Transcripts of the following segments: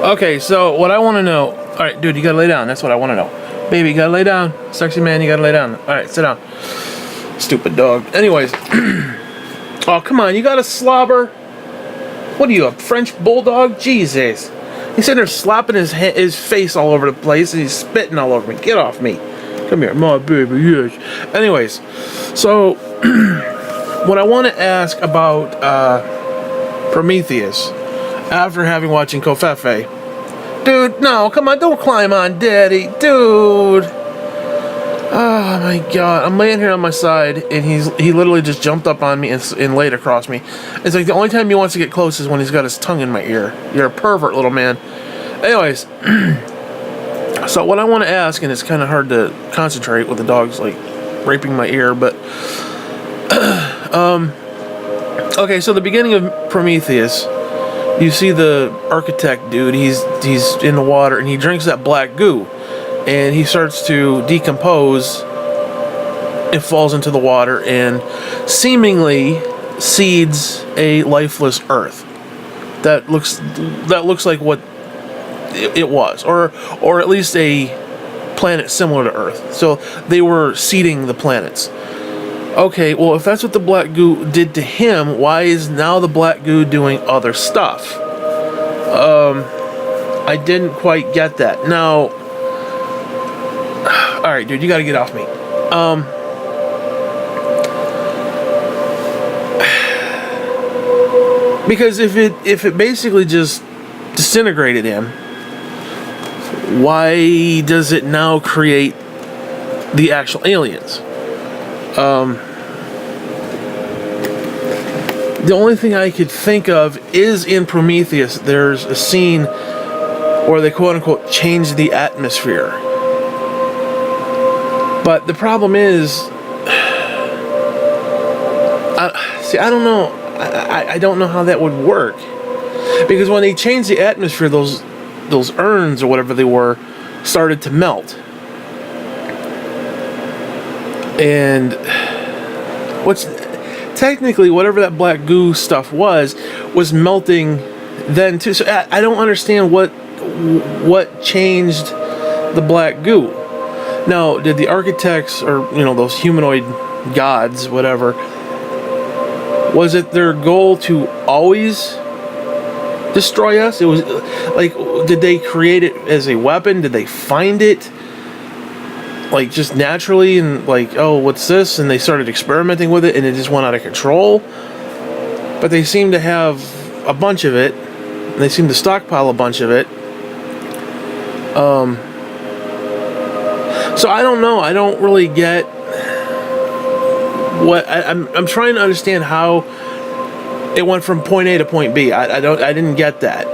Okay, so what I want to know... Alright, dude, you gotta lay down. That's what I want to know. Baby, you gotta lay down. Sexy man, you gotta lay down. Alright, sit down. Stupid dog. Anyways. Oh, come on, you gotta slobber. What are you, a French bulldog? Jesus. He's sitting there slapping his face all over the place, and he's spitting all over me. Get off me. Come here, my baby, yes. Anyways, so... what I want to ask about Prometheus, after having watching Covfefe, dude, no, come on, don't climb on Daddy, dude. Oh my God, I'm laying here on my side, and he literally just jumped up on me and laid across me. It's like the only time he wants to get close is when he's got his tongue in my ear. You're a pervert, little man. Anyways, so what I want to ask, and it's kind of hard to concentrate with the dog's like raping my ear, but okay, so the beginning of Prometheus, you see the architect dude, he's in the water, and he drinks that black goo, and he starts to decompose. It falls into the water and seemingly seeds a lifeless Earth. That looks like what it was, or at least a planet similar to Earth. So they were seeding the planets. Okay, well, if that's what the black goo did to him, why is now the black goo doing other stuff? I didn't quite get that. Now, alright, dude, you gotta get off me. Because if it basically just disintegrated him, why does it now create the actual aliens? The only thing I could think of is in Prometheus, there's a scene where they quote-unquote change the atmosphere. But the problem is, I don't know. I don't know how that would work. Because when they changed the atmosphere, those urns or whatever they were started to melt. And technically, whatever that black goo stuff was melting then too. So I don't understand what changed the black goo. Now, did the architects, or those humanoid gods, whatever, was it their goal to always destroy us? It was like, did they create it as a weapon? Did they find it like just naturally and like, oh, what's this? And they started experimenting with it and it just went out of control. But they seem to have a bunch of it, and they seem to stockpile a bunch of it. So I don't know. I don't really get what I'm trying to understand how it went from point A to point B. I didn't get that.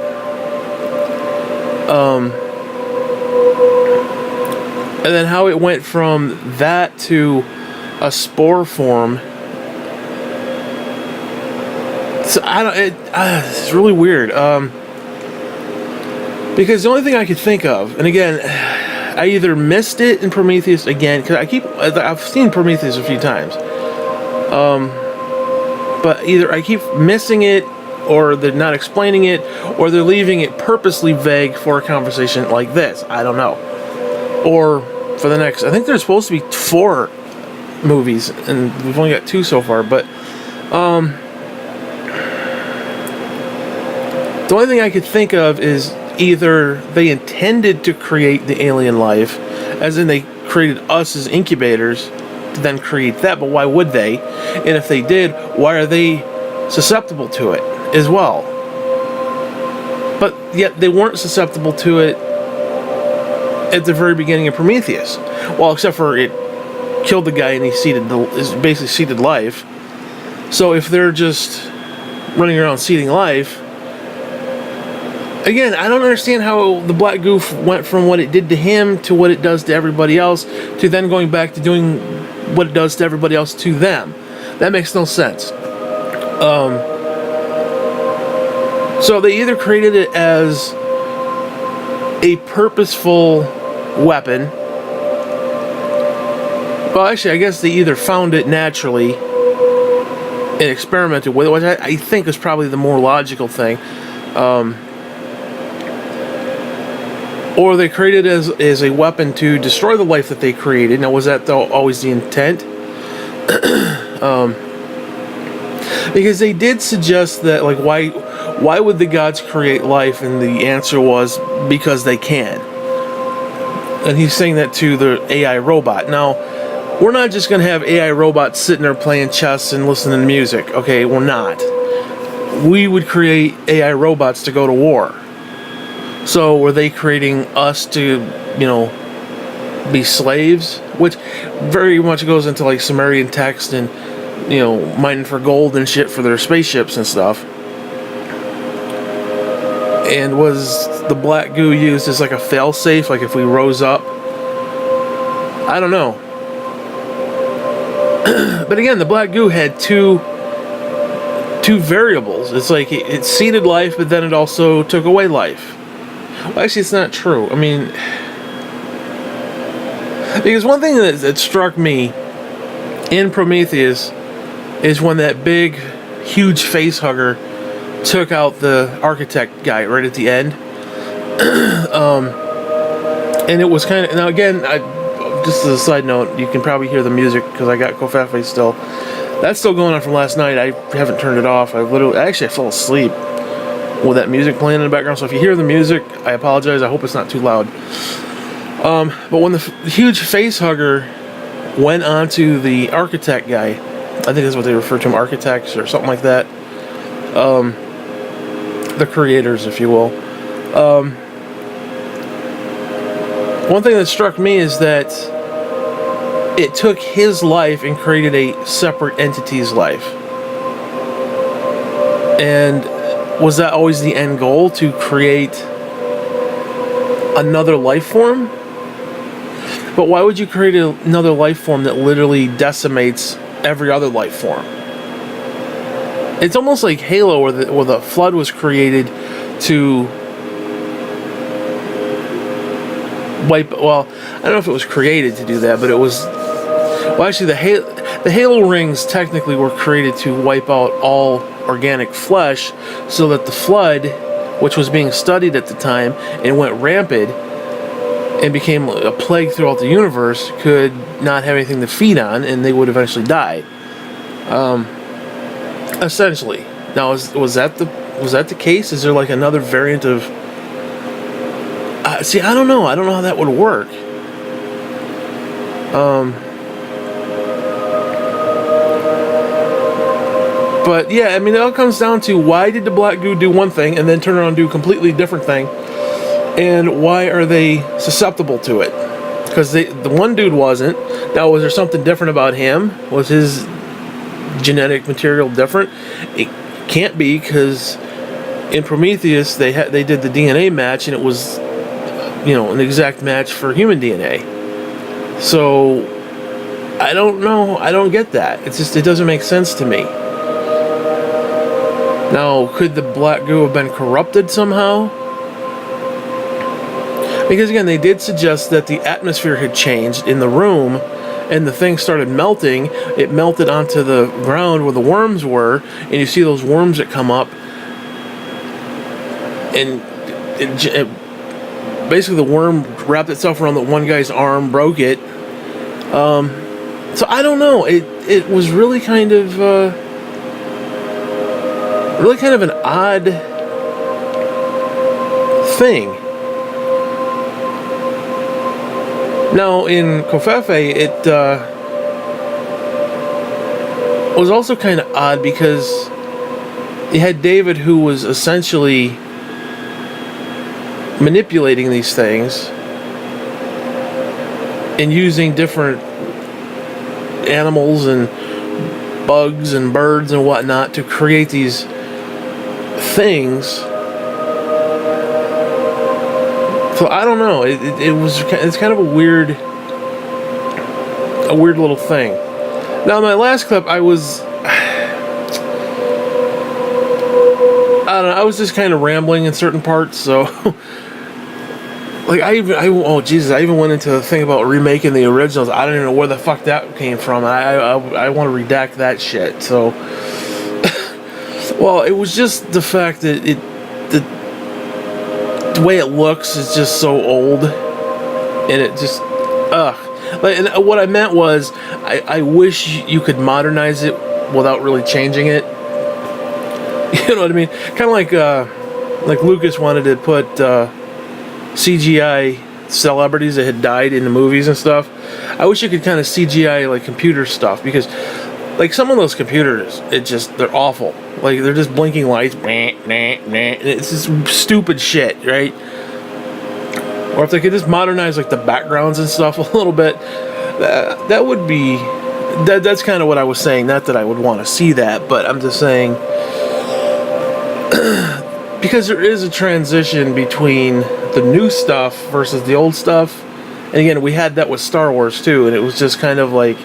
And then how it went from that to a spore form. So it's really weird. Because the only thing I could think of, and again, I either missed it in Prometheus again, because I've seen Prometheus a few times. But either I keep missing it, or they're not explaining it, or they're leaving it purposely vague for a conversation like this. I don't know. Or for the next, I think there's supposed to be 4 movies, and we've only got 2 so far, but the only thing I could think of is either they intended to create the alien life, as in they created us as incubators to then create that, but why would they? And if they did, why are they susceptible to it as well? But yet they weren't susceptible to it at the very beginning of Prometheus. Well, except for it killed the guy and he basically seeded life. So if they're just running around seeding life, again, I don't understand how the black goo went from what it did to him to what it does to everybody else to then going back to doing what it does to everybody else to them. That makes no sense. So they either created it as a purposeful weapon. Well, actually, I guess they either found it naturally and experimented with it, which I think is probably the more logical thing. or they created it as a weapon to destroy the life that they created. Now, was that always the intent? Because they did suggest that, like, why would the gods create life? And the answer was because they can. And he's saying that to the AI robot. Now, we're not just going to have AI robots sitting there playing chess and listening to music. Okay, we're not. We would create AI robots to go to war. So were they creating us to, be slaves? Which very much goes into like Sumerian text and, mining for gold and shit for their spaceships and stuff. And was the black goo used as like a failsafe, like if we rose up? I don't know. But again, the black goo had two variables. It's like it seeded life, but then it also took away life. Well, actually, it's not true. I mean, because one thing that struck me in Prometheus is when that big, huge face hugger took out the architect guy right at the end. And it was kind of, now again, just as a side note, you can probably hear the music because I got Covfefe still. That's still going on from last night. I haven't turned it off. I fell asleep with that music playing in the background. So if you hear the music, I apologize. I hope it's not too loud. But when the huge face hugger went onto the architect guy, I think that's what they refer to him, architects or something like that. The creators, if you will. One thing that struck me is that it took his life and created a separate entity's life. And was that always the end goal, to create another life form? But why would you create another life form that literally decimates every other life form? It's almost like Halo, where the flood was created to wipe. Well, I don't know if it was created to do that, but it was. Well, actually, the Halo rings technically were created to wipe out all organic flesh, so that the flood, which was being studied at the time and went rampant and became a plague throughout the universe, could not have anything to feed on, and they would eventually die. Essentially. Now, was that the case? Is there like another variant of? See, I don't know. I don't know how that would work. But yeah, I mean, it all comes down to, why did the black goo do one thing and then turn around and do a completely different thing? And why are they susceptible to it? Because the one dude wasn't. Now, was there something different about him? Was his genetic material different? It can't be, because in Prometheus they did the DNA match, and it was an exact match for human DNA. So I don't know. I don't get that. It doesn't make sense to me. Now, could the black goo have been corrupted somehow? Because again, they did suggest that the atmosphere had changed in the room, and the thing started melting. It melted onto the ground where the worms were, and you see those worms that come up, and basically the worm wrapped itself around the one guy's arm, broke it. So I don't know. It was really kind of an odd thing. Now, in Covfefe, it was also kind of odd, because you had David, who was essentially manipulating these things and using different animals and bugs and birds and whatnot to create these things. So I don't know. It's kind of a weird little thing. Now, in my last clip, I was just kind of rambling in certain parts. So, like, I even went into the thing about remaking the originals. I don't even know where the fuck that came from. I want to redact that shit. So, well, it was just the fact that the way it looks is just so old, and it just and what I meant was I wish you could modernize it without really changing it. You know what I mean? Kind of like Lucas wanted to put CGI celebrities that had died in the movies and stuff. I wish you could kind of CGI like computer stuff, because like some of those computers, they're awful. Like they're just blinking lights, and it's just stupid shit, right? Or if they could just modernize like the backgrounds and stuff a little bit, that would be that's kind of what I was saying. Not that I would want to see that, but I'm just saying because there is a transition between the new stuff versus the old stuff. And again, we had that with Star Wars too, and it was just kind of like,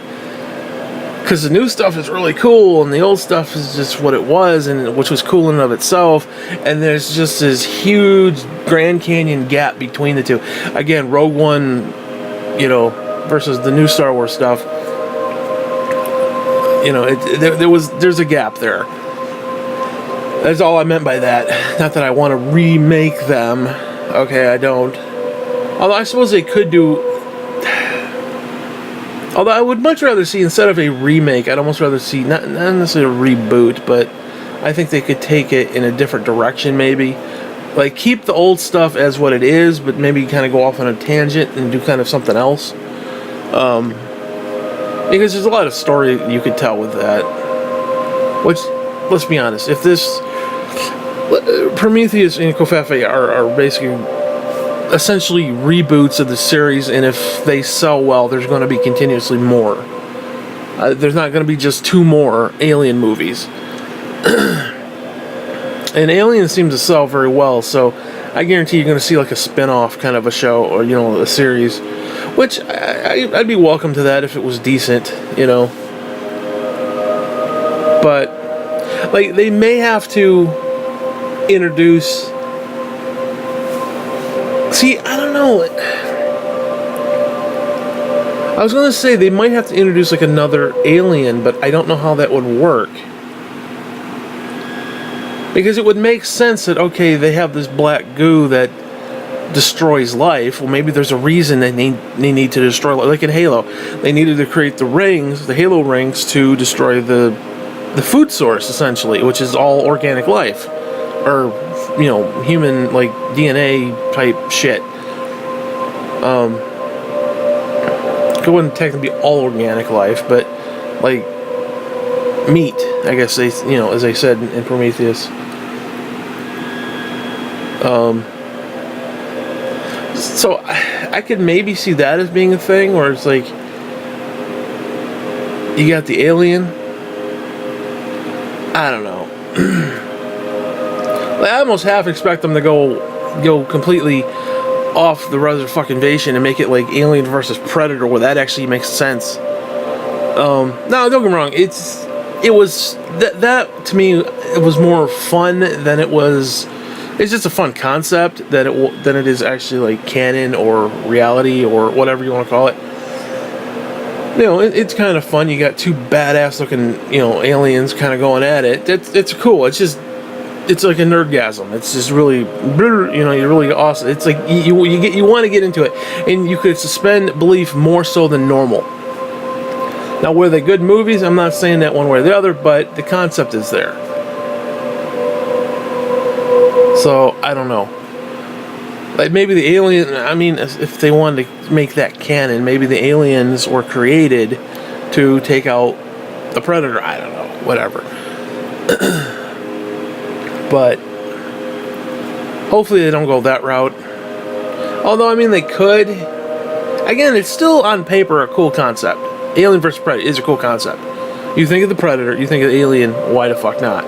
because the new stuff is really cool and the old stuff is just what it was, and which was cool in and of itself, and there's just this huge Grand Canyon gap between the two. Again, Rogue One, versus the new Star Wars stuff, there's a gap there. That's all I meant by that. Not that I want to remake them. Okay, I don't. Although I suppose they could do. Although I would much rather see, instead of a remake, I'd almost rather see, not necessarily a reboot, but I think they could take it in a different direction maybe. Like, keep the old stuff as what it is, but maybe kind of go off on a tangent and do kind of something else. Because there's a lot of story you could tell with that. Which, let's be honest, if this Prometheus and Covfefe are basically essentially reboots of the series, and if they sell well, there's going to be continuously more. There's not going to be just 2 more Alien movies. And Alien seems to sell very well, so I guarantee you're going to see like a spin-off kind of a show, or a series, which I'd be welcome to that if it was decent, But like, they may have to introduce. See, I don't know. I was gonna say they might have to introduce like another alien, but I don't know how that would work. Because it would make sense that, okay, they have this black goo that destroys life. Well, maybe there's a reason they need to destroy life. Like in Halo, they needed to create the rings, the Halo rings, to destroy the food source, essentially, which is all organic life. Or, human, like, DNA type shit. It wouldn't technically be all organic life, but, like, meat, I guess they, as they said in Prometheus. So I could maybe see that as being a thing, where it's like, you got the alien. I don't know. I almost half expect them to go completely off the reservation and make it like Alien versus Predator, where that actually makes sense. No, don't get me wrong. It was that to me, it was more fun than it was. It's just a fun concept than it is actually like canon or reality or whatever you want to call it. It's kind of fun. You got 2 badass looking, aliens kind of going at it. It's cool. It's like a nerdgasm. It's just really, you're really awesome. It's like you want to get into it, and you could suspend belief more so than normal. Now, were they good movies? I'm not saying that one way or the other, but the concept is there. So, I don't know. Like, maybe the alien, if they wanted to make that canon, maybe the aliens were created to take out the Predator. I don't know. Whatever. But hopefully they don't go that route. Although, they could. Again, it's still on paper a cool concept. Alien vs. Predator is a cool concept. You think of the Predator, you think of the Alien, why the fuck not?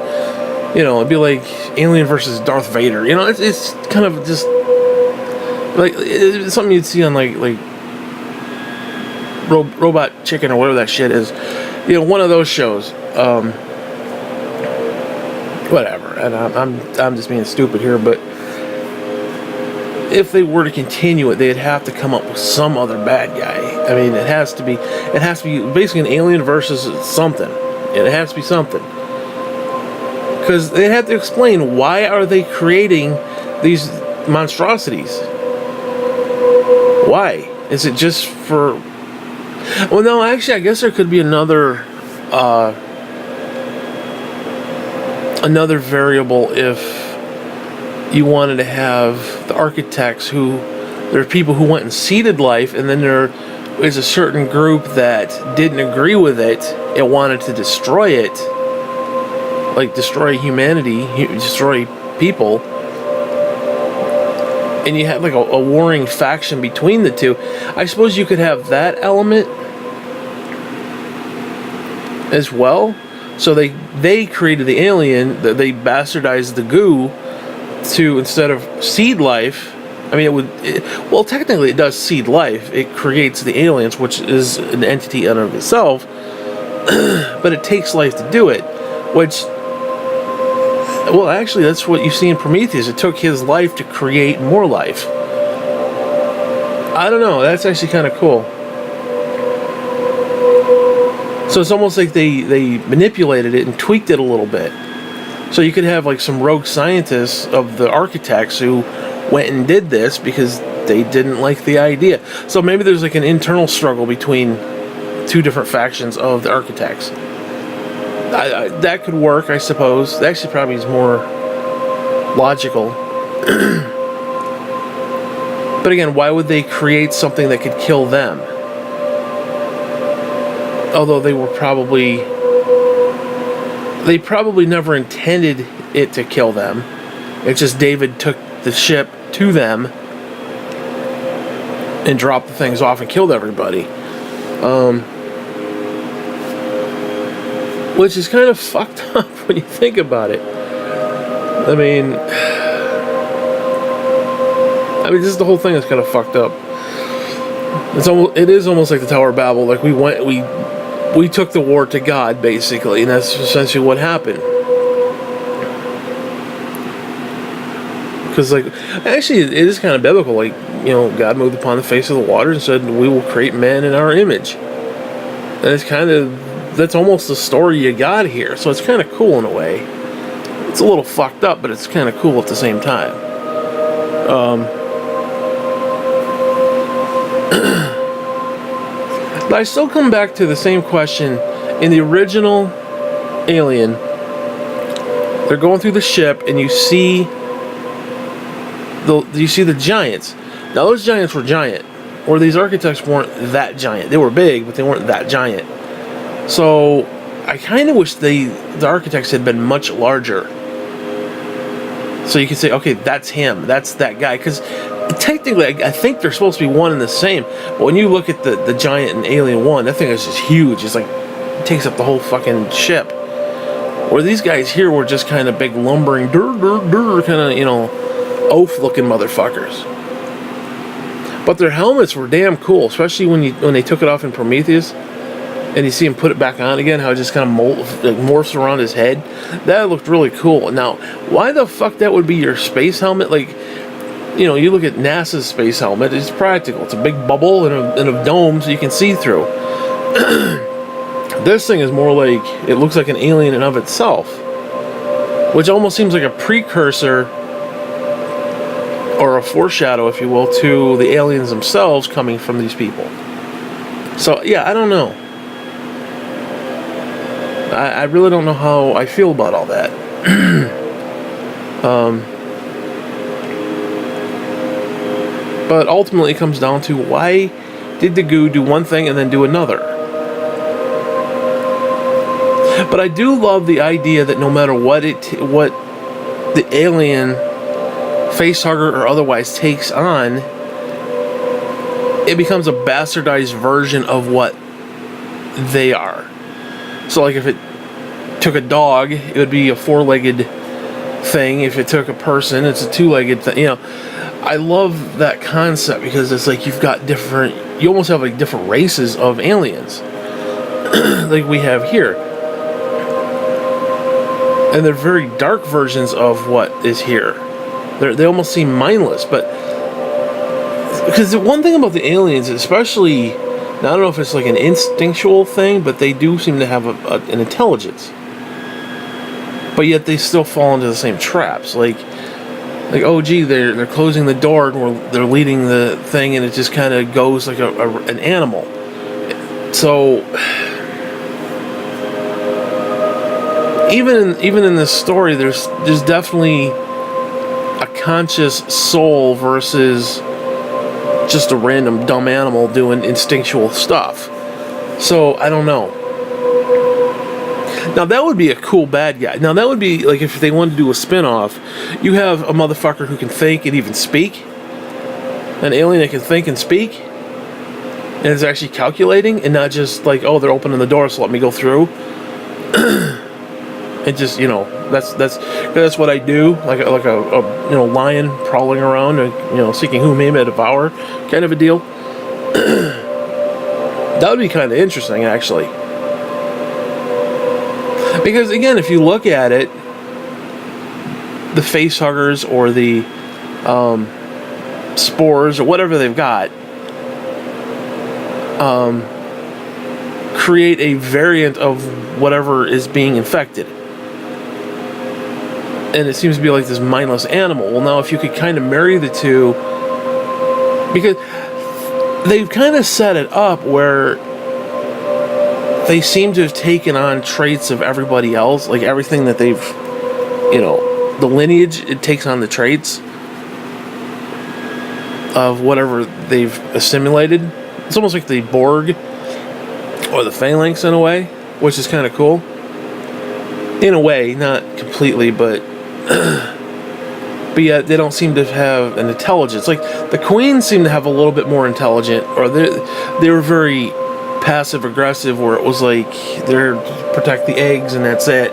It'd be like Alien versus Darth Vader. It's kind of just like it's something you'd see on like Robot Chicken or whatever that shit is. One of those shows. Whatever. And I'm just being stupid here, but if they were to continue it, they'd have to come up with some other bad guy. It has to be basically an alien versus something. It has to be something. Because they'd have to explain, why are they creating these monstrosities? Why? Is it just for... Well, no, actually, I guess there could be another variable if you wanted to have the architects who... There are people who went and seeded life, and then there is a certain group that didn't agree with it and wanted to destroy it. Like, destroy humanity, destroy people. And you had like a warring faction between the two. I suppose you could have that element as well. So they created the alien, they bastardized the goo to, instead of seed life, I mean, well, technically it does seed life. It creates the aliens, which is an entity in and of itself, but it takes life to do it, which... Well, actually, that's what you see in Prometheus. It took his life to create more life. I don't know. That's actually kind of cool. So it's almost like they manipulated it and tweaked it a little bit. So you could have like some rogue scientists of the architects who went and did this because they didn't like the idea. So maybe there's like an internal struggle between two different factions of the architects. That could work, I suppose. That actually probably is more logical. But again, why would they create something that could kill them? Although they probably never intended it to kill them. It's just David took the ship to them and dropped the things off and killed everybody. Which is kind of fucked up when you think about it. I mean, just the whole thing is kind of fucked up. It is almost like the Tower of Babel. Like we took the war to God, basically, and that's essentially what happened. Because, like, actually, it is kind of biblical. Like, you know, God moved upon the face of the water and said, "We will create man in our image." And it's kind of... That's almost the story you got here, so it's kind of cool in a way. It's a little fucked up, but it's kind of cool at the same time. But I still come back to the same question. In the original Alien, they're going through the ship, and you see the giants. Now, those giants were giant, or these architects weren't that giant. They were big, but they weren't that giant. So, I kind of wish the architects had been much larger. So you could say, okay, that's him, that's that guy. Because technically, I think they're supposed to be one and the same. But when you look at the giant in Alien 1, that thing is just huge. It's like, it takes up the whole fucking ship. Where these guys here were just kind of big lumbering, kind of, you know, oaf-looking motherfuckers. But their helmets were damn cool, especially when they took it off in Prometheus. And you see him put it back on again, how it just kind of morphs around his head. That looked really cool. Now, why the fuck that would be your space helmet? Like, you know, you look at NASA's space helmet, it's practical. It's a big bubble and a dome so you can see through. This thing is more like, it looks like an alien in of itself. Which almost seems like a precursor, or a foreshadow, if you will, to the aliens themselves coming from these people. So, yeah, I don't know. I really don't know how I feel about all that. But ultimately it comes down to, why did the goo do one thing and then do another? But I do love the idea that no matter what the alien, facehugger or otherwise, takes on, it becomes a bastardized version of what they are. So, like, if it took a dog, it would be a four-legged thing. If it took a person, it's a two-legged thing. You know, I love that concept because it's like you almost have like different races of aliens, like we have here, and they're very dark versions of what is here. They almost seem mindless, but because the one thing about the aliens, especially. Now, I don't know if it's like an instinctual thing, but they do seem to have an intelligence. But yet they still fall into the same traps. Like, like, oh gee, they're closing the door and they're leading the thing, and it just kind of goes like an animal. So even in this story, there's definitely a conscious soul versus just a random dumb animal doing instinctual stuff. So I don't know. Now that would be a cool bad guy. Now that would be like if they wanted to do a spin-off, you have a motherfucker who can think and even speak, an alien that can think and speak, and is actually calculating, and not just like, oh, they're opening the door, so let me go through. And just, you know, that's what I do, like a you know, lion prowling around, and, you know, seeking whom he may devour, kind of a deal. That would be kind of interesting, actually. Because again, if you look at it, the face huggers or the spores or whatever they've got create a variant of whatever is being infected. And it seems to be like this mindless animal. Well, now if you could kind of marry the two, because they've kind of set it up where they seem to have taken on traits of everybody else, like everything that they've, you know, the lineage, it takes on the traits of whatever they've assimilated. It's almost like the Borg or the Phalanx in a way, which is kind of cool. In a way, not completely, but yet they don't seem to have an intelligence. Like the Queen seemed to have a little bit more intelligent, or they were very passive aggressive, where it was like they're to protect the eggs and that's it.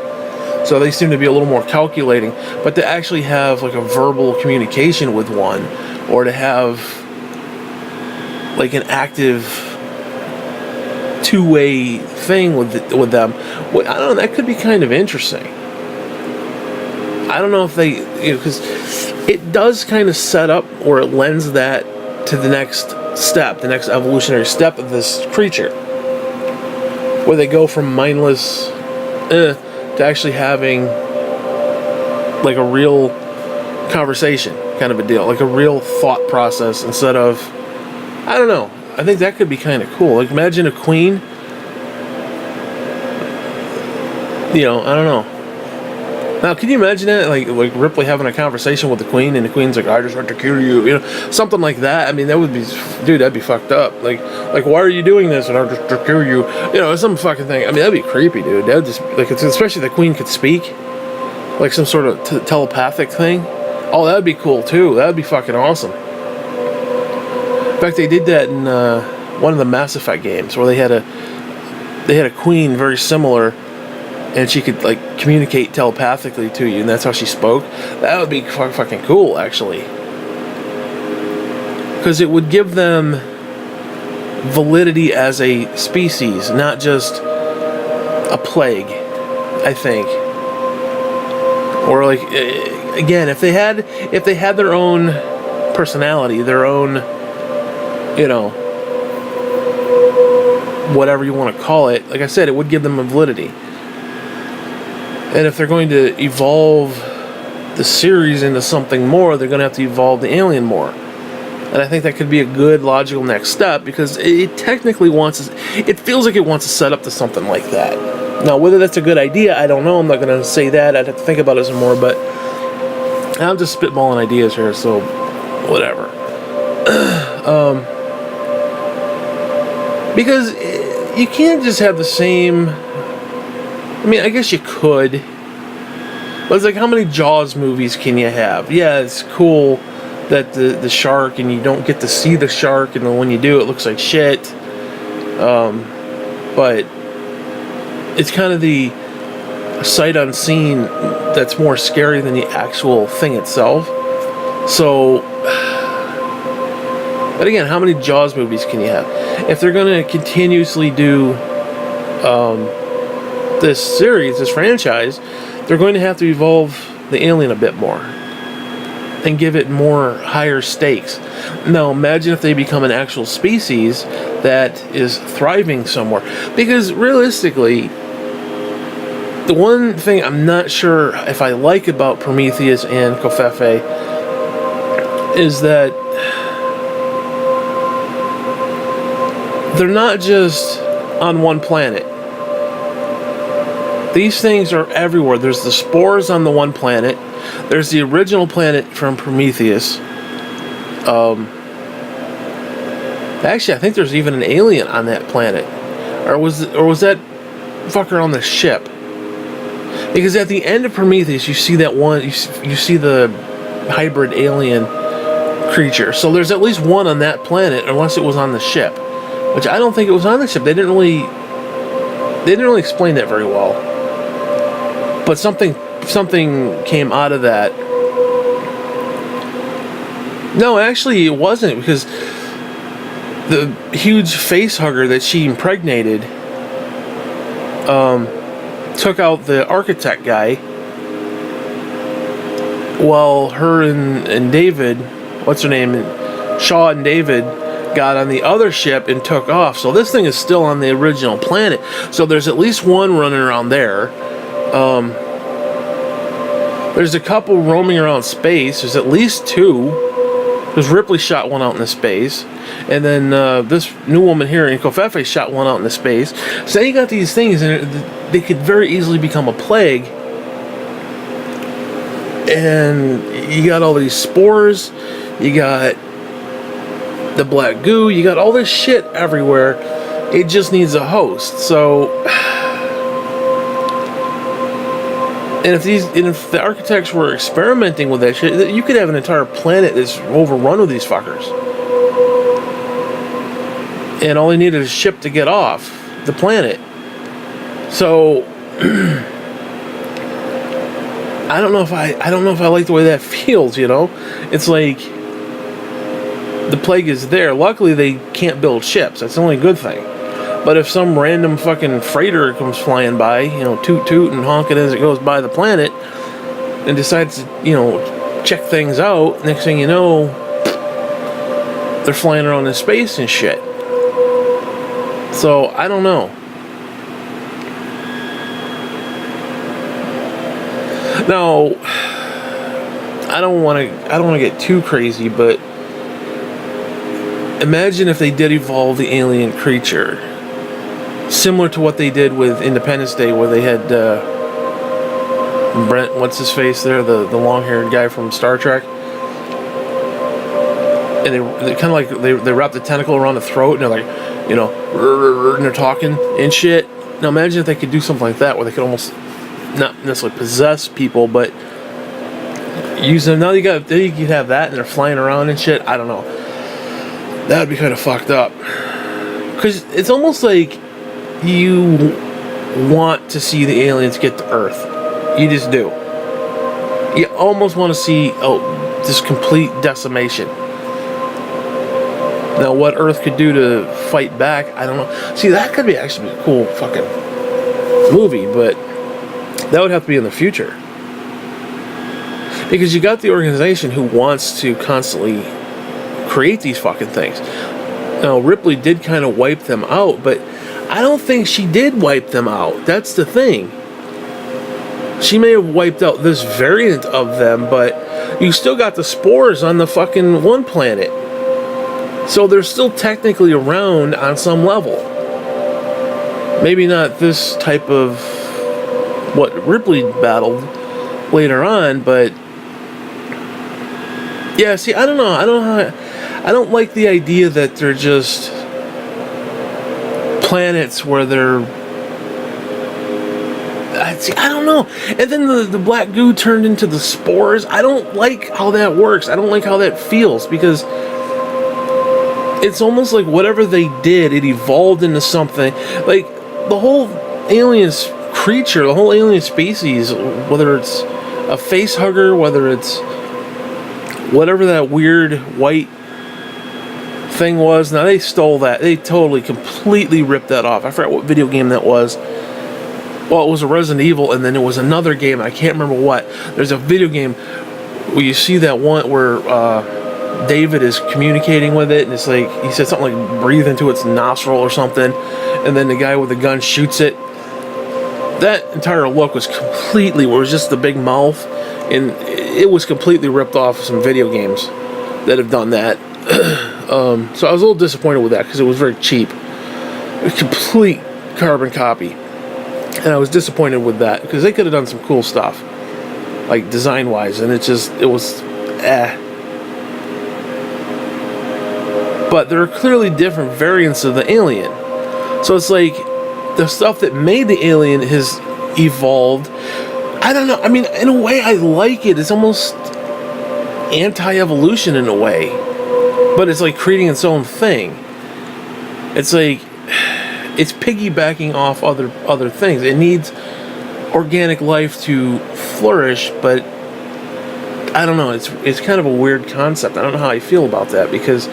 So they seem to be a little more calculating. But to actually have like a verbal communication with one, or to have like an active two-way thing with them, I don't know, that could be kind of interesting. I don't know if they, you know, because it does kind of set up, or it lends that to the next step, the next evolutionary step of this creature, where they go from mindless to actually having like a real conversation kind of a deal, like a real thought process, instead of, I don't know, I think that could be kind of cool. Like imagine a queen, you know, I don't know. Now, can you imagine that? Like Ripley having a conversation with the Queen, and the Queen's like, I just want to kill you. You know, something like that. I mean, that would be, dude, that'd be fucked up. Like, why are you doing this? And I just want to kill you. You know, some fucking thing. I mean, that'd be creepy, dude. That'd just, like, especially if the Queen could speak. Like some sort of telepathic thing. Oh, that'd be cool, too. That'd be fucking awesome. In fact, they did that in one of the Mass Effect games, where they had a Queen very similar, and she could like communicate telepathically to you, and that's how she spoke. That would be fucking cool, actually, because it would give them validity as a species, not just a plague, I think. Or like, again, if they had their own personality, their own, you know, whatever you want to call it, like I said, it would give them a validity. And if they're going to evolve the series into something more, they're going to have to evolve the alien more. And I think that could be a good logical next step, because it technically it feels like it wants to set up to something like that. Now, whether that's a good idea, I don't know. I'm not going to say that. I'd have to think about it some more, but I'm just spitballing ideas here, so whatever. Because you can't just have the same... I mean, I guess you could, but it's like, how many Jaws movies can you have? Yeah, it's cool that the shark, and you don't get to see the shark, and then when you do, it looks like shit. But it's kind of the sight unseen that's more scary than the actual thing itself. So, but again, how many Jaws movies can you have? If they're going to continuously do this series, this franchise, they're going to have to evolve the alien a bit more and give it more higher stakes. Now, imagine if they become an actual species that is thriving somewhere. Because realistically, the one thing I'm not sure if I like about Prometheus and Covfefe is that they're not just on one planet. These things are everywhere. There's the spores on the one planet. There's the original planet from Prometheus. Actually, I think there's even an alien on that planet, or was that fucker on the ship? Because at the end of Prometheus, you see that one. You see the hybrid alien creature. So there's at least one on that planet, unless it was on the ship, which I don't think it was on the ship. They didn't really explain that very well. But something came out of that. No, actually, it wasn't, because the huge face hugger that she impregnated took out the architect guy, while her and David, what's her name, Shaw and David, got on the other ship and took off. So this thing is still on the original planet. So there's at least one running around there. There's a couple roaming around space. There's at least two. Because Ripley shot one out into space. And then this new woman here in Covfefe shot one out into space. So you got these things, and they could very easily become a plague. And you got all these spores. You got the black goo. You got all this shit everywhere. It just needs a host. So... And if the architects were experimenting with that shit, you could have an entire planet that's overrun with these fuckers. And all they needed is a ship to get off the planet. So I don't know if I like the way that feels, you know? It's like the plague is there. Luckily they can't build ships. That's the only good thing. But if some random fucking freighter comes flying by, you know, toot toot and honking as it goes by the planet, and decides to, you know, check things out, next thing you know, they're flying around in space and shit. So I don't know. Now, I don't want to get too crazy, but imagine if they did evolve the alien creature. Similar to what they did with Independence Day, where they had Brent, what's his face there, the long-haired guy from Star Trek, and they kind of like they wrap the tentacle around the throat, and they're like, you know, and they're talking and shit. Now imagine if they could do something like that, where they could almost not necessarily possess people, but use them. Now you could have that, and they're flying around and shit. I don't know. That would be kind of fucked up, because it's almost like you want to see the aliens get to Earth. You just do. You almost want to see this complete decimation. Now, what Earth could do to fight back, I don't know. See, that could be actually a cool fucking movie, but that would have to be in the future. Because you got the organization who wants to constantly create these fucking things. Now, Ripley did kind of wipe them out, but I don't think she did wipe them out. That's the thing. She may have wiped out this variant of them, but you still got the spores on the fucking one planet. So they're still technically around on some level. Maybe not this type of what Ripley battled later on, but yeah, see, I don't know. I don't like the idea that they're just planets where they're... I don't know. And then the black goo turned into the spores. I don't like how that works. I don't like how that feels, because it's almost like whatever they did, it evolved into something. Like, the whole alien creature, the whole alien species, whether it's a face hugger, whether it's whatever that weird white thing was. Now they stole that. They totally, completely ripped that off. I forgot what video game that was. Well, it was a Resident Evil, and then it was another game. I can't remember what. There's a video game where you see that one where David is communicating with it, and it's like, he said something like breathe into its nostril or something, and then the guy with the gun shoots it. That entire look was completely, where it was just the big mouth, and it was completely ripped off of some video games. that have done that. So I was a little disappointed with that because it was very cheap. It was a complete carbon copy. And I was disappointed with that because they could have done some cool stuff, like design-wise, and it was But there are clearly different variants of the alien. So it's like the stuff that made the alien has evolved. I don't know. I mean, in a way, I like it. It's almost anti-evolution in a way. But it's like creating its own thing. It's like it's piggybacking off other things. It needs organic life to flourish, but I don't know. It's kind of a weird concept. I don't know how I feel about that because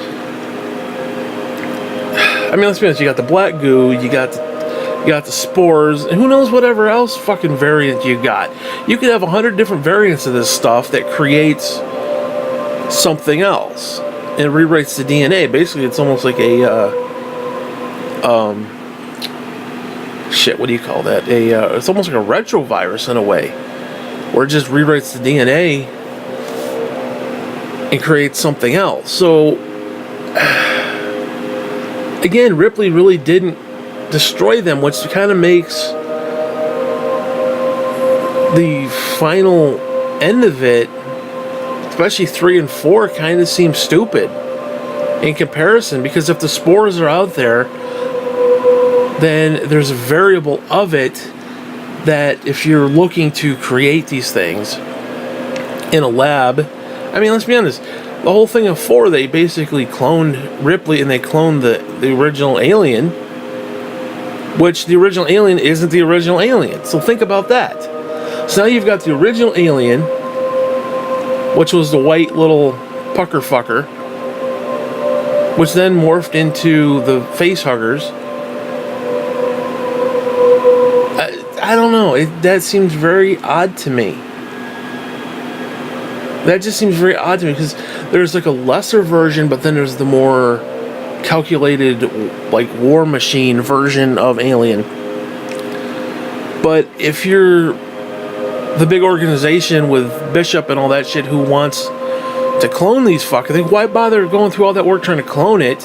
I mean, let's be honest. You got the black goo. You got the spores, and who knows whatever else fucking variant you got. You could have 100 different variants of this stuff that creates something else and rewrites the DNA. Basically, it's almost like a what do you call that? It's almost like a retrovirus in a way, where it just rewrites the DNA and creates something else. So again, Ripley really didn't destroy them, which kind of makes the final end of it, especially 3 and 4, kind of seem stupid in comparison, because if the spores are out there, then there's a variable of it that if you're looking to create these things in a lab, I mean, let's be honest, the whole thing of 4, they basically cloned Ripley and they cloned the original alien, which the original alien isn't the original alien. So think about that. So now you've got the original alien, which was the white little pucker fucker, which then morphed into the face huggers. I don't know. That seems very odd to me. That just seems very odd to me because there's like a lesser version, but then there's the more calculated, like, war machine version of Alien. But if you're the big organization with Bishop and all that shit who wants to clone these fuckers, why bother going through all that work trying to clone it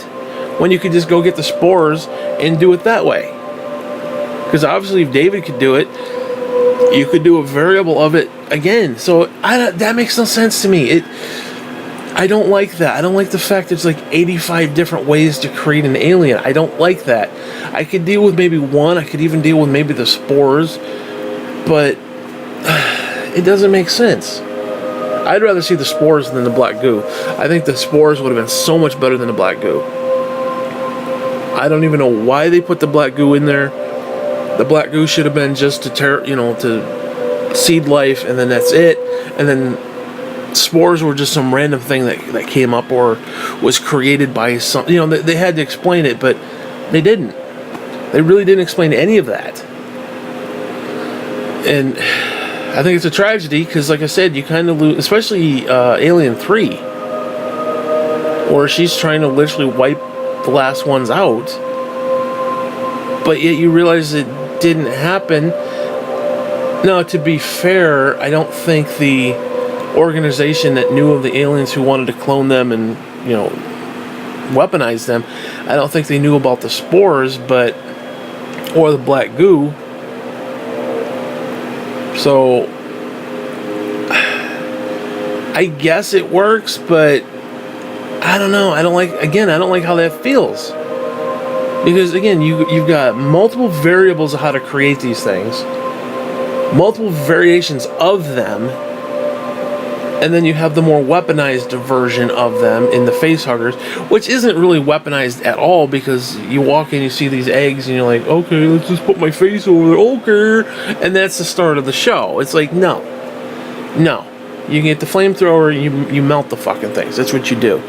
when you could just go get the spores and do it that way? Because obviously if David could do it, you could do a variable of it again. So that makes no sense to me. I don't like that. I don't like the fact there's like 85 different ways to create an alien. I don't like that. I could deal with maybe one. I could even deal with maybe the spores. But it doesn't make sense. I'd rather see the spores than the black goo. I think the spores would have been so much better than the black goo. I don't even know why they put the black goo in there. The black goo should have been just to seed life, and then that's it. And then spores were just some random thing that came up or was created by some. They had to explain it, but they didn't. They really didn't explain any of that. And I think it's a tragedy because, like I said, you kind of lose, especially Alien 3, where she's trying to literally wipe the last ones out, but yet you realize it didn't happen. Now, to be fair, I don't think the organization that knew of the aliens who wanted to clone them and, weaponize them, I don't think they knew about the spores, or the black goo. So, I guess it works, but I don't know. I don't like how that feels. Because, again, you've got multiple variables of how to create these things, multiple variations of them, and then you have the more weaponized version of them in the facehuggers, which isn't really weaponized at all, because you walk in, you see these eggs, and you're like, okay, let's just put my face over there, okay, and that's the start of the show. It's like, no. You can get the flamethrower, and you melt the fucking things. That's what you do.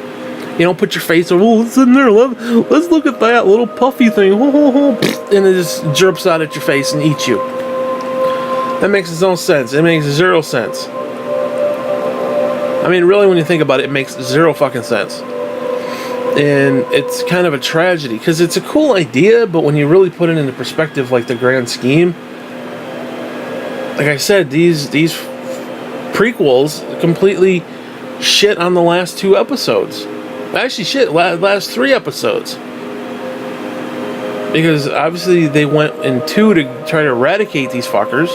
You don't put your face over, what's in there? Let's look at that little puffy thing. And it just jerks out at your face and eats you. That makes no sense. It makes zero sense. I mean, really, when you think about it, it makes zero fucking sense. And it's kind of a tragedy, because it's a cool idea, but when you really put it into perspective, like the grand scheme, like I said, these prequels completely shit on the last 2 episodes. Actually, shit, last 3 episodes. Because obviously they went in 2 to try to eradicate these fuckers.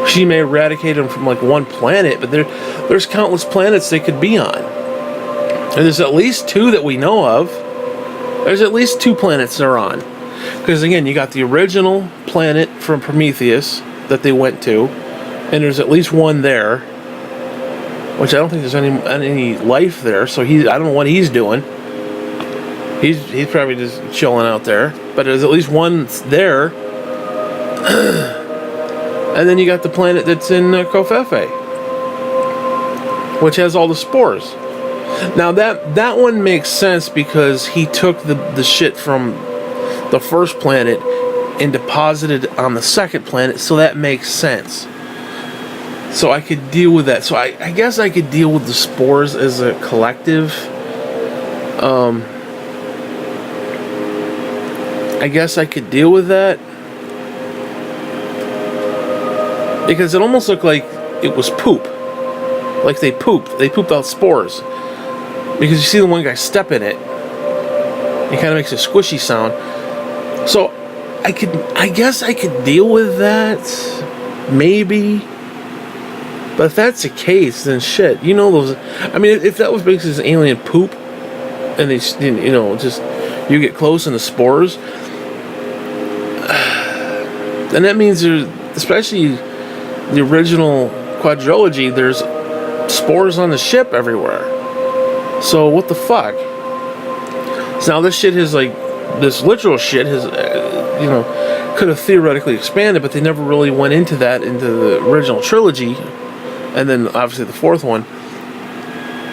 She may eradicate them from like one planet, but there's countless planets they could be on. And there's at least 2 that we know of. There's at least 2 planets they're on. Because again, you got the original planet from Prometheus that they went to, and there's at least 1 there, which I don't think there's any life there. So I don't know what he's doing. He's probably just chilling out there. But there's at least 1 there. And then you got the planet that's in Covfefe, which has all the spores. Now that one makes sense because he took the shit from the first planet and deposited on the second planet, so that makes sense. So I could deal with that. So I guess I could deal with the spores as a collective. I guess I could deal with that. Because it almost looked like it was poop. Like they pooped. They pooped out spores. Because you see the one guy step in it. It kind of makes a squishy sound. So I guess I could deal with that. Maybe. But if that's the case, then shit. You know those. I mean, if that was basically alien poop, and they, you know, just you get close and the spores, then that means there's, especially the original quadrilogy, there's spores on the ship everywhere. So what the fuck? So now this shit has like, this literal shit has, you know, could have theoretically expanded, but they never really went into that into the original trilogy, and then obviously the 4th one.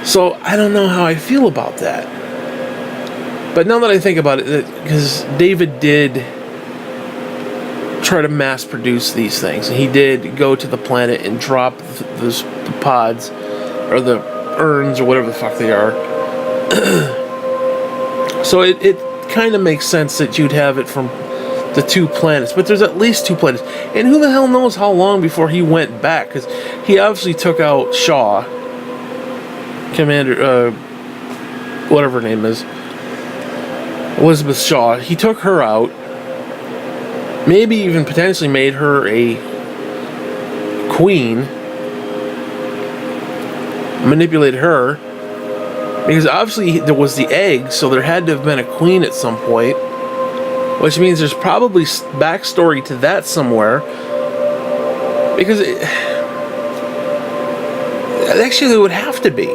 So I don't know how I feel about that. But now that I think about it, because David did try to mass produce these things, and he did go to the planet and drop the pods or the urns or whatever the fuck they are. So it kind of makes sense that you'd have it from the 2 planets, but there's at least 2 planets, and who the hell knows how long before he went back, because he obviously took out Shaw, Commander, whatever her name is, Elizabeth Shaw. He took her out, maybe even potentially made her a queen, manipulated her, because obviously there was the egg, so there had to have been a queen at some point, which means there's probably backstory to that somewhere, because actually there would have to be.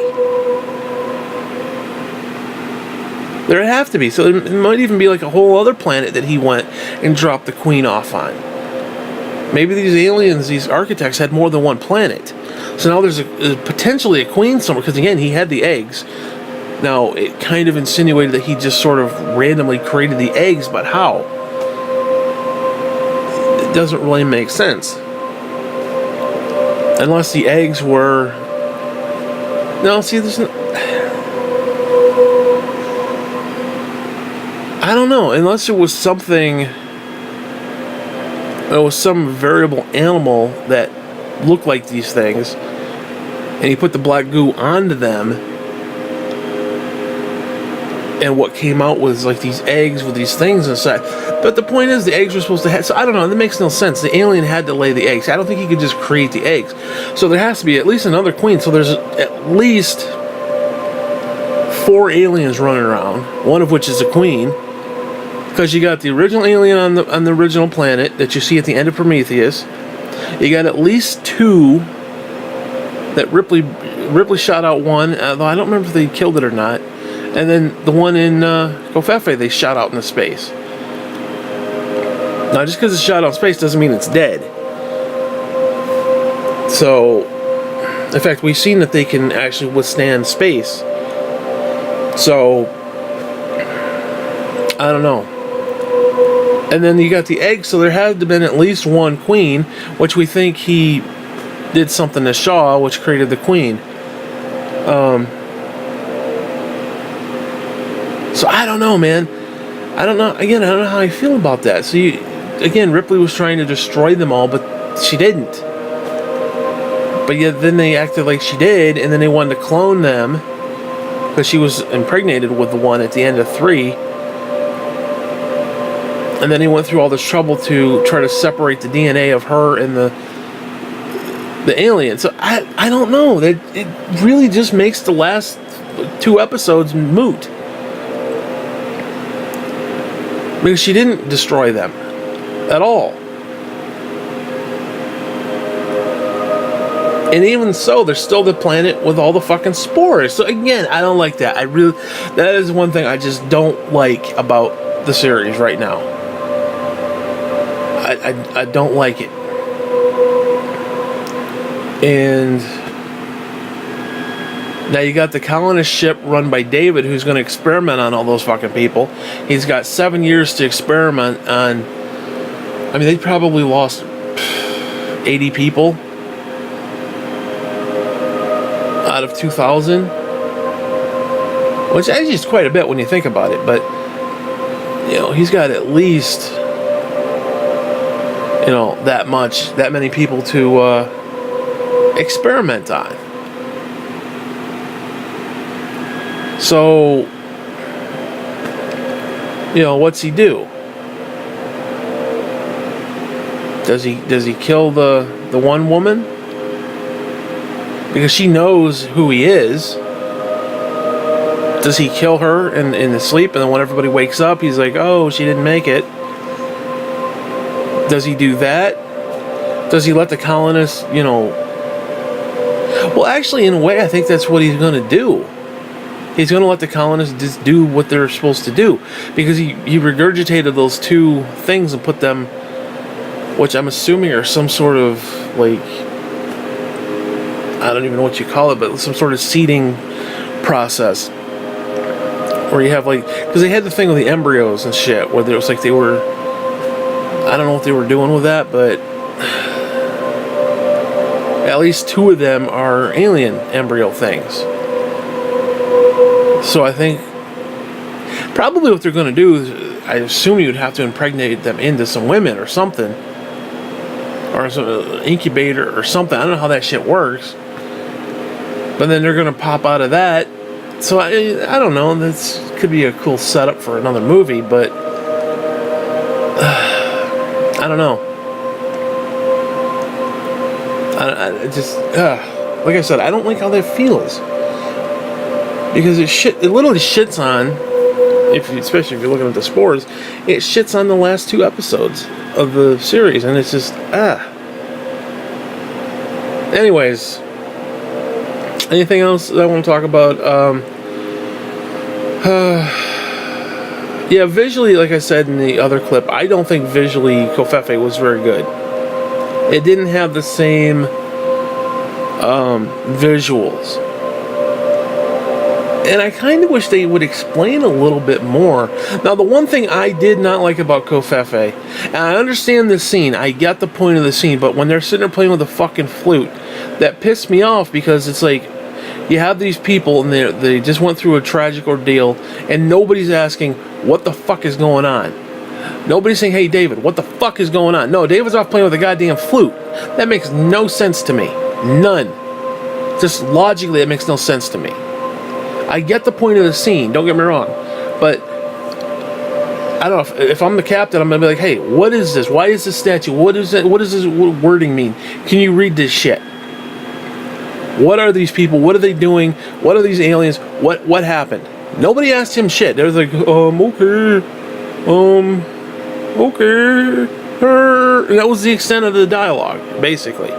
There would have to be. So it might even be like a whole other planet that he went and dropped the queen off on. Maybe these aliens, these architects, had more than 1 planet. So now there's potentially a queen somewhere, because again, he had the eggs. Now, it kind of insinuated that he just sort of randomly created the eggs, but how? It doesn't really make sense. Unless the eggs were... No, see, there's no... I don't know, unless it was something... It was some variable animal that looked like these things, and he put the black goo onto them, and what came out was like these eggs with these things inside. But the point is, the eggs were supposed to have... So I don't know, that makes no sense. The alien had to lay the eggs. I don't think he could just create the eggs. So there has to be at least another queen. So there's at least 4 aliens running around, one of which is a queen. Because you got the original alien on the original planet that you see at the end of Prometheus. You got at least 2 that Ripley shot out 1, although I don't remember if they killed it or not. And then the one in Covfefe they shot out into space. Now, just because it's shot out in space doesn't mean it's dead. So, in fact, we've seen that they can actually withstand space. So, I don't know. And then you got the egg, so there had to have been at least 1 queen, which we think he did something to Shaw, which created the queen. So I don't know, man. I don't know. Again, I don't know how I feel about that. So again, Ripley was trying to destroy them all, but she didn't. But yet then they acted like she did, and then they wanted to clone them because she was impregnated with the one at the end of 3. And then he went through all this trouble to try to separate the DNA of her and the alien. So I don't know. It really just makes the last 2 episodes moot. Because she didn't destroy them at all. And even so, there's still the planet with all the fucking spores. So again, I don't like that. That is one thing I just don't like about the series right now. I don't like it. And now you got the colonist ship run by David, who's going to experiment on all those fucking people. He's got 7 years to experiment on. I mean, they probably lost 80 people out of 2,000, which actually is quite a bit when you think about it. But he's got at least that many people to experiment on. So, what's he do? Does he kill the one woman? Because she knows who he is. Does he kill her in the sleep, and then when everybody wakes up, he's like, oh, she didn't make it? Does he do that? Does he let the colonists, Well, actually, in a way, I think that's what he's going to do. He's going to let the colonists just do what they're supposed to do. Because he regurgitated those 2 things and put them, which I'm assuming are some sort of, like, I don't even know what you call it, but some sort of seeding process. Where you have, like, because they had the thing with the embryos and shit, where it was like they were, I don't know what they were doing with that, but at least 2 of them are alien embryo things. So I think probably what they're going to do is, I assume you'd have to impregnate them into some women or something, or some incubator or something. I don't know how that shit works, but then they're going to pop out of that. So I don't know. This could be a cool setup for another movie, but I don't know. I just like I said, I don't like how that feels, because it literally shits on, especially if you're looking at the spores, it shits on the last 2 episodes of the series, and it's just Anyways, anything else that I want to talk about? Yeah, visually, like I said in the other clip, I don't think visually Covfefe was very good. It didn't have the same visuals. And I kind of wish they would explain a little bit more. Now, the one thing I did not like about Covfefe, and I understand this scene, I get the point of the scene, but when they're sitting there playing with the fucking flute, that pissed me off, because it's like, you have these people and they just went through a tragic ordeal, and nobody's asking what the fuck is going on. Nobody's saying, hey David, what the fuck is going on? No, David's off playing with a goddamn flute. That makes no sense to me. None. Just logically, it makes no sense to me. I get the point of the scene, don't get me wrong, but I don't know, if I'm the captain, I'm going to be like, hey, what is this? Why is this statue? What is it? What does this wording mean? Can you read this shit? What are these people? What are they doing? What are these aliens? What happened? Nobody asked him shit. They was like, okay. And that was the extent of the dialogue, basically.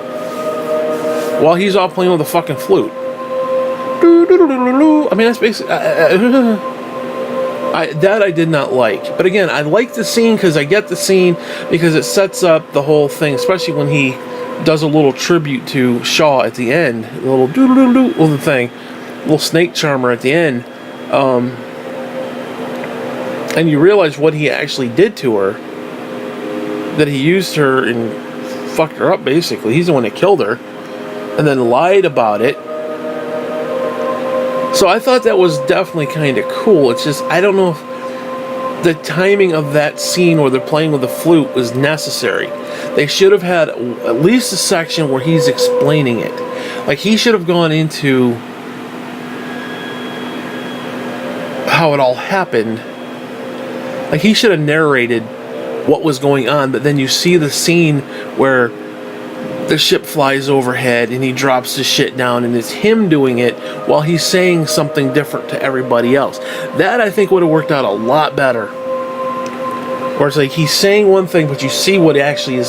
While he's off playing with a fucking flute. I mean, that's basically... that I did not like. But again, I like the scene because I get the scene because it sets up the whole thing, especially when he does a little tribute to Shaw at the end. A little doo-doo-doo-doo little thing. A little snake charmer at the end. And you realize what he actually did to her. That he used her and fucked her up, basically. He's the one that killed her. And then lied about it. So I thought that was definitely kind of cool. It's just, I don't know if the timing of that scene where they're playing with the flute was necessary. They should have had at least a section where he's explaining it. Like, he should have gone into how it all happened. Like, he should have narrated what was going on, but then you see the scene where the ship flies overhead and he drops the shit down, and it's him doing it while he's saying something different to everybody else. That, I think, would have worked out a lot better. Where it's like he's saying one thing, but you see what actually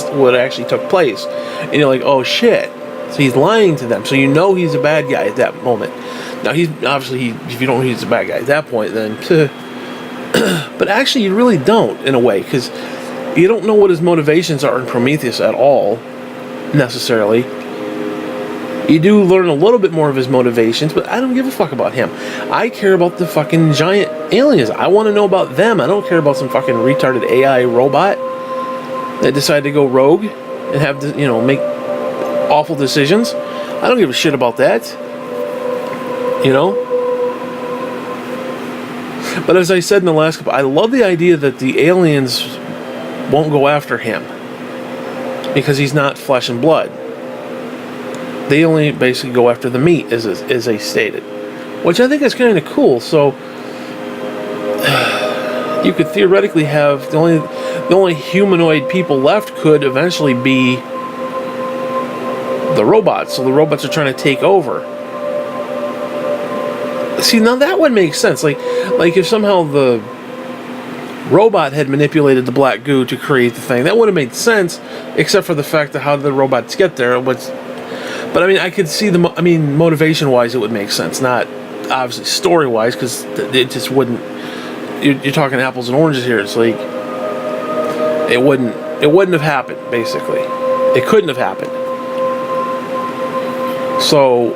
took place, and you're like, oh shit. So he's lying to them. So you know he's a bad guy at that moment. Now he's obviously if you don't know he's a bad guy at that point, then but actually you really don't, in a way, because you don't know what his motivations are in Prometheus at all, necessarily. You do learn a little bit more of his motivations, but I don't give a fuck about him. I care about the fucking giant aliens. I want to know about them. I don't care about some fucking retarded AI robot that decided to go rogue and have to, make awful decisions. I don't give a shit about that. But as I said in the last couple, I love the idea that the aliens won't go after him because he's not flesh and blood. They only basically go after the meat, as they stated, which I think is kind of cool. So you could theoretically have the only humanoid people left could eventually be the robots. So the robots are trying to take over. See, now that would make sense. Like if somehow the robot had manipulated the black goo to create the thing, that would have made sense, except for the fact that how did the robots get there? But I mean, I could see motivation-wise, it would make sense. Not obviously story-wise, because it just wouldn't. You're talking apples and oranges here. It's like it wouldn't have happened. Basically, it couldn't have happened. So,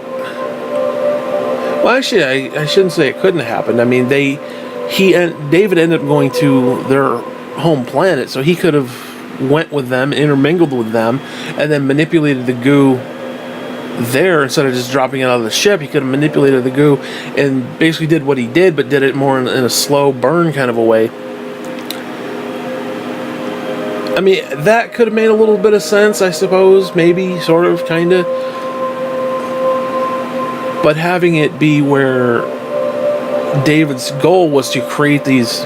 well, actually, I shouldn't say it couldn't have happened. I mean, David ended up going to their home planet, so he could have went with them, intermingled with them, and then manipulated the goo there instead of just dropping it out of the ship. He could have manipulated the goo and basically did what he did, but did it more in a slow burn kind of a way. I mean, that could have made a little bit of sense, I suppose, maybe, sort of, kind of. But having it be where David's goal was to create these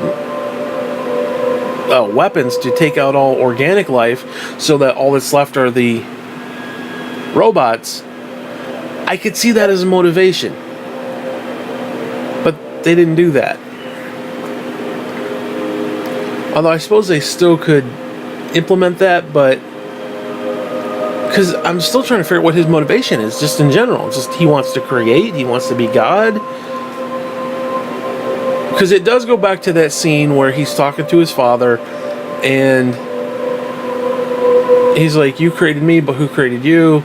weapons to take out all organic life, so that all that's left are the robots, I could see that as a motivation. But they didn't do that. Although I suppose they still could implement that, but because I'm still trying to figure out what his motivation is, just in general. Just he wants to create, he wants to be God. Because it does go back to that scene where he's talking to his father, and he's like, you created me, but who created you?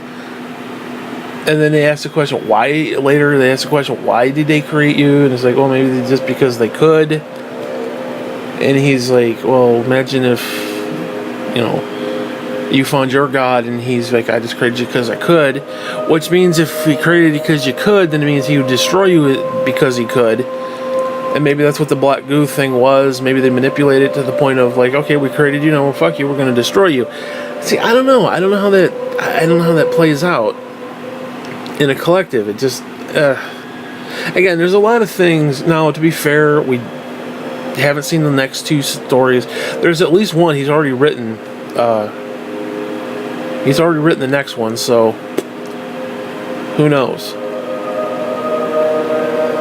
And then they ask the question, why? Later they ask the question, why did they create you? And it's like, well, maybe just because they could. And he's like, well, imagine if, you found your God, and he's like, I just created you because I could. Which means if he created you because you could, then it means he would destroy you because he could. And maybe that's what the black goo thing was. Maybe they manipulated it to the point of like, okay, we created you, now fuck you, we're going to destroy you. See, I don't know how that plays out in a collective. It just again, there's a lot of things. Now, to be fair, we haven't seen the next two stories. There's at least one he's already written. He's already written the next one, so who knows?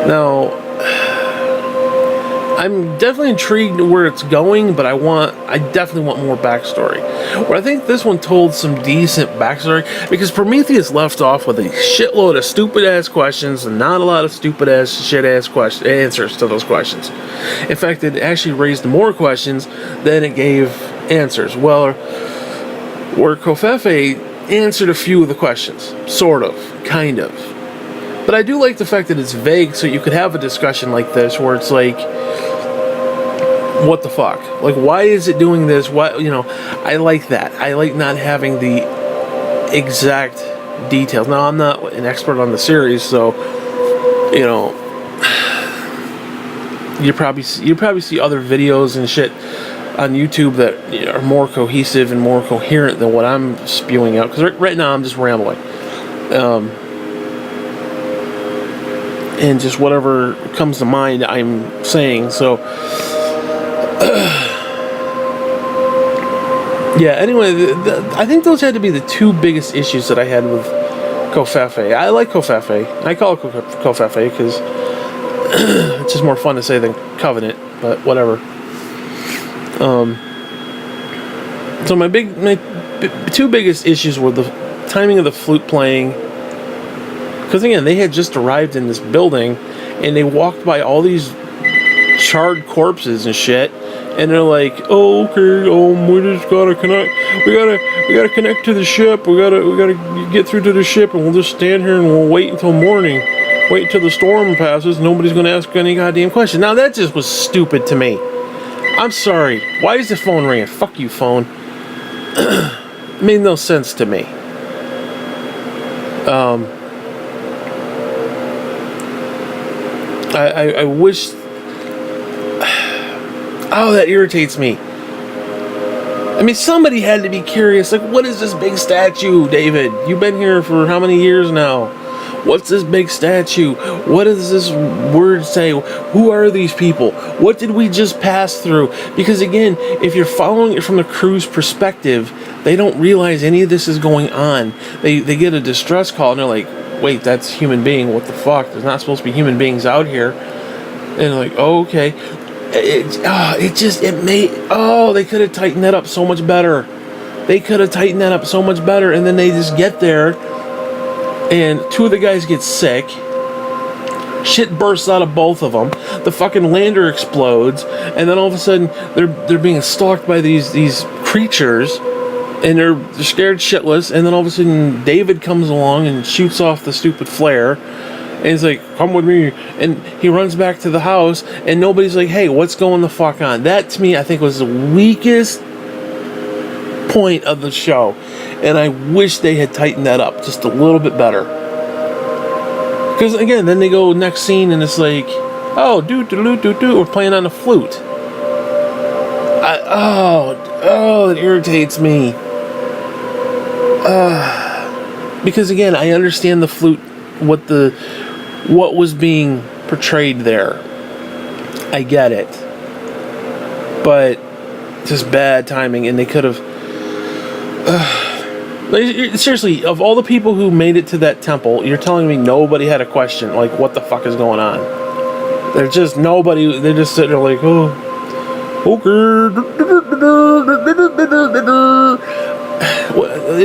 Now, I'm definitely intrigued where it's going, but I definitely want more backstory. Where I think this one told some decent backstory, because Prometheus left off with a shitload of stupid-ass questions and not a lot of stupid-ass, shit-ass answers to those questions. In fact, it actually raised more questions than it gave answers. Well, where Covfefe answered a few of the questions. Sort of. Kind of. But I do like the fact that it's vague, so you could have a discussion like this where it's like, what the fuck? Like, why is it doing this? Why, I like that. I like not having the exact details. Now, I'm not an expert on the series, so, you probably see other videos and shit on YouTube that are more cohesive and more coherent than what I'm spewing out. Because right now I'm just rambling. and just whatever comes to mind I'm saying. So yeah, anyway, I think those had to be the two biggest issues that I had with Covfefe. I like Covfefe. I call it Covfefe because it's just more fun to say than Covenant, but whatever. So my two biggest issues were the timing of the flute playing. Because again, they had just arrived in this building, and they walked by all these charred corpses and shit, and they're like, "Oh, okay, we just gotta connect. We gotta connect to the ship. We gotta get through to the ship, and we'll just stand here and we'll wait until morning. Wait until the storm passes. Nobody's gonna ask any goddamn question." Now that just was stupid to me. I'm sorry. Why is the phone ringing? Fuck you, phone. It made no sense to me. I wish. Oh, that irritates me. I mean, somebody had to be curious. Like, what is this big statue, David? You've been here for how many years now? What's this big statue? What does this word say? Who are these people? What did we just pass through? Because again, if you're following it from the crew's perspective, they don't realize any of this is going on. They get a distress call and they're like, wait, that's a human being. What the fuck? There's not supposed to be human beings out here. And they're like, oh, okay. They could have tightened that up so much better. They could have tightened that up so much better. And then they just get there and two of the guys get sick. Shit bursts out of both of them. The fucking lander explodes, and then all of a sudden they're being stalked by these creatures, and they're scared shitless. And then all of a sudden David comes along and shoots off the stupid flare, and he's like, "Come with me," and he runs back to the house, and nobody's like, "Hey, what's going the fuck on?" That to me, I think, was the weakest point of the show, and I wish they had tightened that up just a little bit better. Because again, then they go next scene and it's like, oh, we're playing on the flute. It irritates me. Because again, I understand the flute, what was being portrayed there. I get it, but just bad timing, and they could have. Seriously, of all the people who made it to that temple, you're telling me nobody had a question, like, what the fuck is going on? There's just nobody, they're just sitting there like, oh, okay.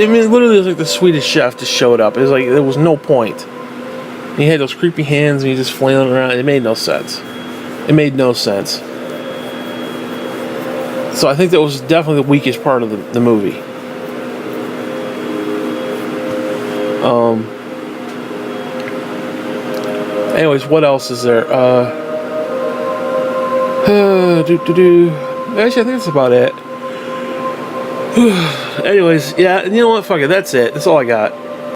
I mean, literally, it was like the Swedish chef just showed up. It was like, there was no point. He had those creepy hands and he just flailing around. It made no sense. So I think that was definitely the weakest part of the movie. Anyways, what else is there? Actually, I think that's about it. Anyways, yeah, you know what? Fuck it. That's it. That's all I got.